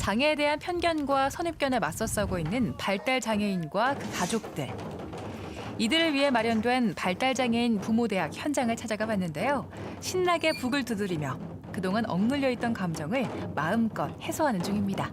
장애에 대한 편견과 선입견에 맞서 싸우고 있는 발달 장애인과 그 가족들. 이들을 위해 마련된 발달장애인 부모대학 현장을 찾아가 봤는데요. 신나게 북을 두드리며 그동안 억눌려 있던 감정을 마음껏 해소하는 중입니다.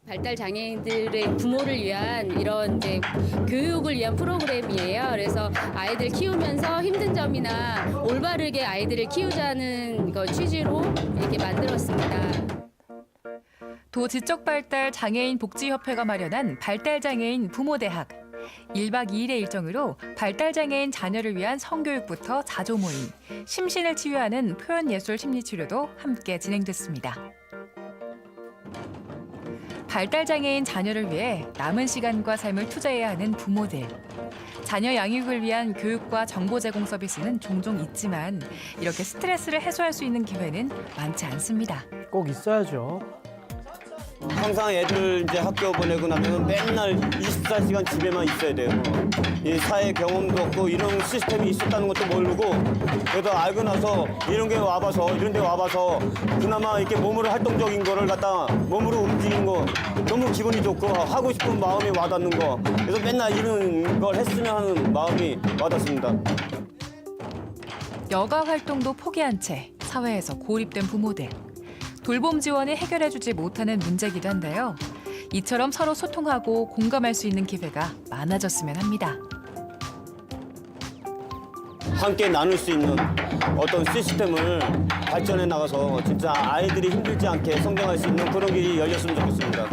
발달 장애인들의 부모를 위한 이런 이제 교육을 위한 프로그램이에요. 그래서 아이들 키우면서 힘든 점이나 올바르게 아이들을 키우자는 거 취지로 이렇게 만들었습니다. 도지적발달 장애인 복지협회가 마련한 발달장애인 부모대학. 1박 2일의 일정으로 발달장애인 자녀를 위한 성교육부터 자조 모임, 심신을 치유하는 표현예술 심리치료도 함께 진행됐습니다. 발달장애인 자녀를 위해 남은 시간과 삶을 투자해야 하는 부모들. 자녀 양육을 위한 교육과 정보 제공 서비스는 종종 있지만 이렇게 스트레스를 해소할 수 있는 기회는 많지 않습니다. 꼭 있어야죠. 항상 애들 이제 학교 보내고 나면 맨날 24시간 집에만 있어야 돼요. 이 사회 경험도 없고 이런 시스템이 있었다는 것도 모르고 그래도 알고 나서 이런 데 와봐서 그나마 이렇게 몸으로 활동적인 거를 갖다 몸으로 움직이는 거 너무 기분이 좋고 하고 싶은 마음이 와닿는 거. 그래서 맨날 이런 걸 했으면 하는 마음이 와닿습니다. 여가 활동도 포기한 채 사회에서 고립된 부모들. 돌봄 지원이 해결해주지 못하는 문제이기도 한데요. 이처럼 서로 소통하고 공감할 수 있는 기회가 많아졌으면 합니다. 함께 나눌 수 있는 어떤 시스템을 발전해 나가서 진짜 아이들이 힘들지 않게 성장할 수 있는 그런 길이 열렸으면 좋겠습니다.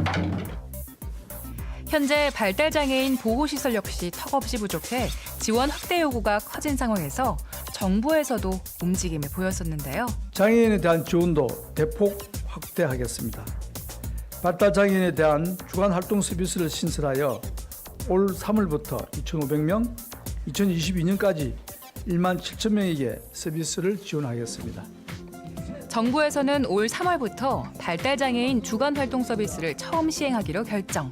현재 발달장애인 보호시설 역시 턱없이 부족해 지원 확대 요구가 커진 상황에서 정부에서도 움직임을 보였었는데요. 장애인에 대한 지원도 대폭 확대하겠습니다. 발달장애인에 대한 주간활동 서비스를 신설하여 올 3월부터 2,500명, 2022년까지 1만 7천 명에게 서비스를 지원하겠습니다. 정부에서는 올 3월부터 발달장애인 주간활동 서비스를 처음 시행하기로 결정.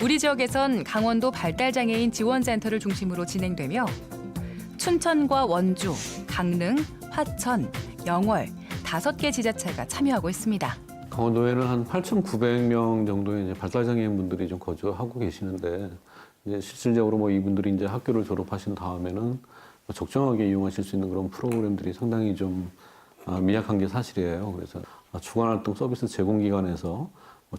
우리 지역에선 강원도 발달장애인 지원센터를 중심으로 진행되며 춘천과 원주, 강릉, 화천, 영월 5개 지자체가 참여하고 있습니다. 강원도에는 한 8,900명 정도의 이제 발달장애인 분들이 좀 거주하고 계시는데 이제 실질적으로 뭐 이분들이 이제 학교를 졸업하신 다음에는 적정하게 이용하실 수 있는 그런 프로그램들이 상당히 좀 미약한 게 사실이에요. 그래서 주간활동 서비스 제공기관에서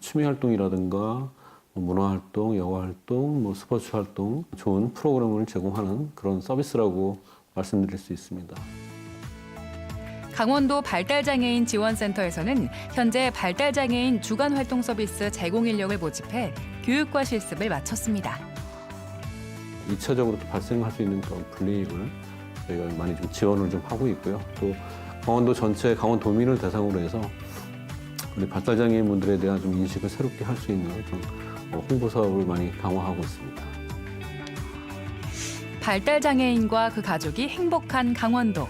취미활동이라든가 문화활동, 여가활동, 스포츠활동 좋은 프로그램을 제공하는 그런 서비스라고 말씀드릴 수 있습니다. 강원도 발달장애인 지원센터에서는 현재 발달장애인 주간활동 서비스 제공 인력을 모집해 교육과 실습을 마쳤습니다. 2차적으로 발생할 수 있는 그런 불이익을 저희가 많이 좀 지원을 좀 하고 있고요. 또 강원도 전체 강원도민을 대상으로 해서 우리 발달장애인 분들에 대한 좀 인식을 새롭게 할 수 있는 그런 홍보 사업을 많이 강화하고 있습니다. 발달장애인과 그 가족이 행복한 강원도.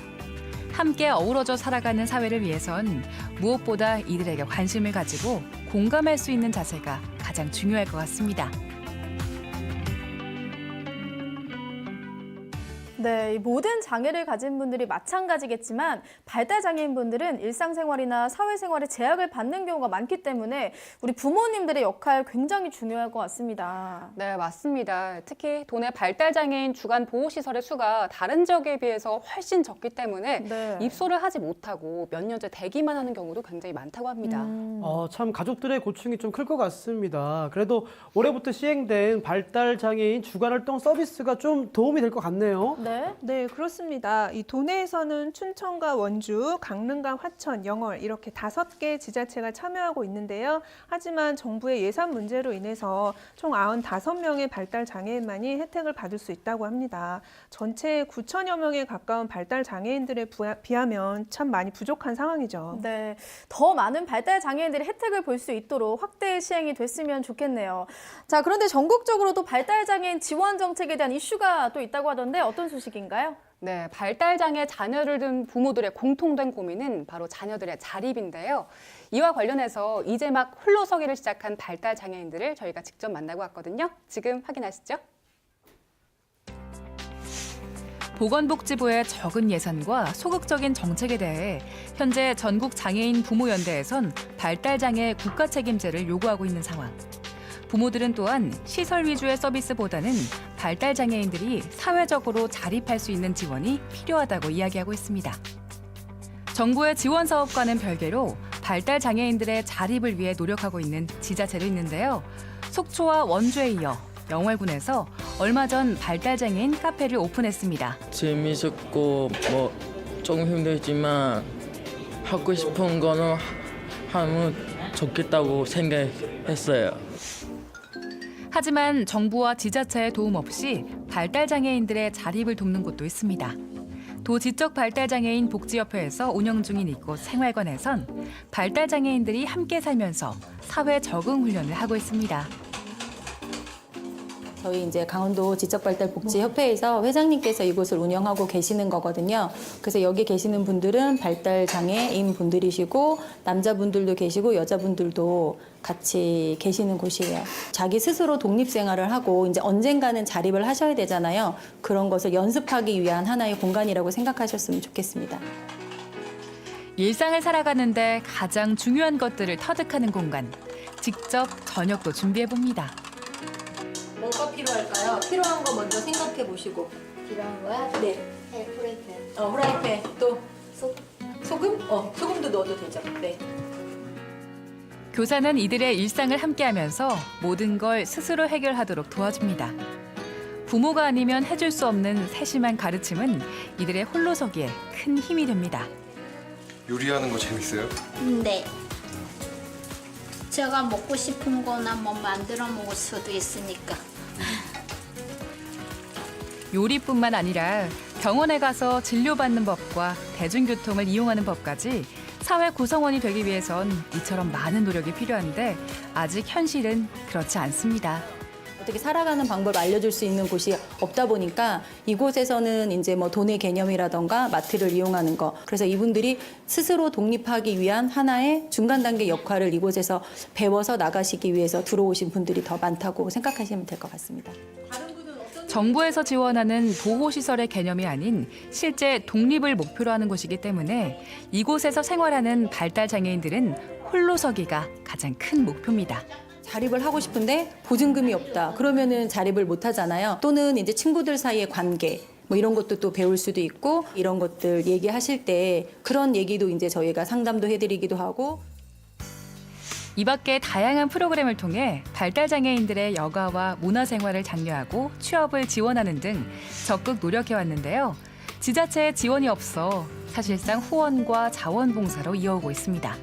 함께 어우러져 살아가는 사회를 위해선 무엇보다 이들에게 관심을 가지고 공감할 수 있는 자세가 가장 중요할 것 같습니다. 네, 모든 장애를 가진 분들이 마찬가지겠지만 발달장애인 분들은 일상생활이나 사회생활에 제약을 받는 경우가 많기 때문에 우리 부모님들의 역할 굉장히 중요할 것 같습니다. 네, 맞습니다. 특히 도내 발달장애인 주간 보호시설의 수가 다른 지역에 비해서 훨씬 적기 때문에 네. 입소를 하지 못하고 몇 년째 대기만 하는 경우도 굉장히 많다고 합니다. 참 가족들의 고충이 좀 클 것 같습니다. 그래도 올해부터 시행된 발달장애인 주간활동 서비스가 좀 도움이 될 것 같네요. 네, 그렇습니다. 이 도내에서는 춘천과 원주, 강릉과 화천, 영월 이렇게 5개 지자체가 참여하고 있는데요. 하지만 정부의 예산 문제로 인해서 총 95명의 발달 장애인만이 혜택을 받을 수 있다고 합니다. 전체 9천여 명에 가까운 발달 장애인들에 비하면 참 많이 부족한 상황이죠. 네, 더 많은 발달장애인들이 혜택을 볼 수 있도록 확대 시행이 됐으면 좋겠네요. 자, 그런데 전국적으로도 발달장애인 지원 정책에 대한 이슈가 또 있다고 하던데 어떤 소식인가요? 네, 발달장애 자녀를 둔 부모들의 공통된 고민은 바로 자녀들의 자립인데요. 이와 관련해서 이제 막 홀로서기를 시작한 발달장애인들을 저희가 직접 만나고 왔거든요. 지금 확인하시죠. 보건복지부의 적은 예산과 소극적인 정책에 대해 현재 전국 장애인 부모연대에선 발달장애 국가 책임제를 요구하고 있는 상황. 부모들은 또한 시설 위주의 서비스보다는 발달장애인들이 사회적으로 자립할 수 있는 지원이 필요하다고 이야기하고 있습니다. 정부의 지원 사업과는 별개로 발달장애인들의 자립을 위해 노력하고 있는 지자체도 있는데요. 속초와 원주에 이어 영월군에서 얼마 전 발달장애인 카페를 오픈했습니다. 재미있고 뭐 조금 힘들지만 하고 싶은 거는 하면 좋겠다고 생각했어요. 하지만 정부와 지자체의 도움 없이 발달장애인들의 자립을 돕는 곳도 있습니다. 도지적발달장애인 복지협회에서 운영 중인 이곳 생활관에선 발달장애인들이 함께 살면서 사회 적응 훈련을 하고 있습니다. 저희 이제 강원도 지적발달복지협회에서 회장님께서 이곳을 운영하고 계시는 거거든요. 그래서 여기 계시는 분들은 발달장애인 분들이시고 남자분들도 계시고 여자분들도 같이 계시는 곳이에요. 자기 스스로 독립생활을 하고 이제 언젠가는 자립을 하셔야 되잖아요. 그런 것을 연습하기 위한 하나의 공간이라고 생각하셨으면 좋겠습니다. 일상을 살아가는데 가장 중요한 것들을 터득하는 공간. 직접 저녁도 준비해봅니다. 뭐가 필요할까요? 필요한 거 먼저 생각해 보시고. 필요한 거야? 네. 프라이팬. 후라이팬. 또 소금? 소금도 넣어도 되죠. 네. 교사는 이들의 일상을 함께하면서 모든 걸 스스로 해결하도록 도와줍니다. 부모가 아니면 해줄 수 없는 세심한 가르침은 이들의 홀로서기에 큰 힘이 됩니다. 요리하는 거 재밌어요? 네. 제가 먹고 싶은 거나 뭐 만들어 먹을 수도 있으니까. 요리뿐만 아니라 병원에 가서 진료받는 법과 대중교통을 이용하는 법까지 사회 구성원이 되기 위해선 이처럼 많은 노력이 필요한데 아직 현실은 그렇지 않습니다. 어떻게 살아가는 방법을 알려줄 수 있는 곳이 없다 보니까 이곳에서는 이제 뭐 돈의 개념이라던가 마트를 이용하는 거. 그래서 이분들이 스스로 독립하기 위한 하나의 중간 단계 역할을 이곳에서 배워서 나가시기 위해서 들어오신 분들이 더 많다고 생각하시면 될 것 같습니다. 정부에서 지원하는 보호시설의 개념이 아닌 실제 독립을 목표로 하는 곳이기 때문에 이곳에서 생활하는 발달장애인들은 홀로서기가 가장 큰 목표입니다. 자립을 하고 싶은데 보증금이 없다. 그러면은 자립을 못 하잖아요. 또는 이제 친구들 사이의 관계 뭐 이런 것도 또 배울 수도 있고 이런 것들 얘기하실 때 그런 얘기도 이제 저희가 상담도 해드리기도 하고. 이 밖에 다양한 프로그램을 통해 발달장애인들의 여가와 문화생활을 장려하고 취업을 지원하는 등 적극 노력해왔는데요. 지자체의 지원이 없어 사실상 후원과 자원봉사로 이어오고 있습니다.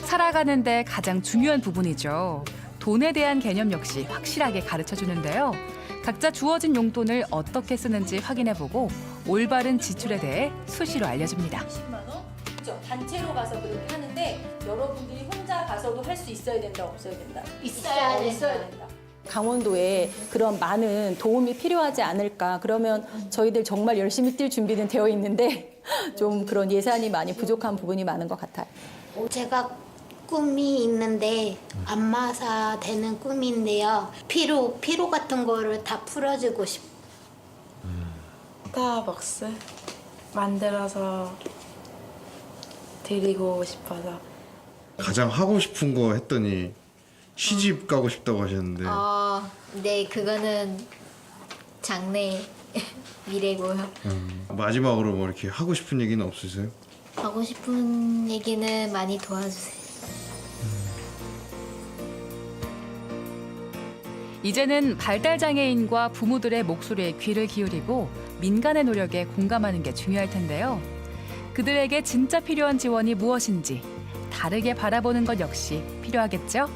살아가는데 가장 중요한 부분이죠. 돈에 대한 개념 역시 확실하게 가르쳐주는데요. 각자 주어진 용돈을 어떻게 쓰는지 확인해보고 올바른 지출에 대해 수시로 알려줍니다. 10만 원? 그렇죠. 단체로 가서 그렇게 하는데 여러분들이 혼자 가서도 할 수 있어야 된다, 없어야 된다? 있어야 된다. 강원도에 그런 많은 도움이 필요하지 않을까. 그러면 저희들 정말 열심히 뛸 준비는 되어 있는데 좀 그런 예산이 많이 부족한 부분이 많은 것 같아요. 제가 꿈이 있는데 안마사 되는 꿈인데요. 피로 같은 거를 다 풀어주고 싶어요. 스타벅스 만들어서 드리고 싶어서. 가장 하고 싶은 거 했더니 시집 가고 싶다고 하셨는데. 네, 그거는 장래 미래고요. 마지막으로 뭐 이렇게 하고 싶은 얘기는 없으세요? 하고 싶은 얘기는 많이 도와주세요. 이제는 발달장애인과 부모들의 목소리에 귀를 기울이고 민간의 노력에 공감하는 게 중요할 텐데요. 그들에게 진짜 필요한 지원이 무엇인지 다르게 바라보는 것 역시 필요하겠죠?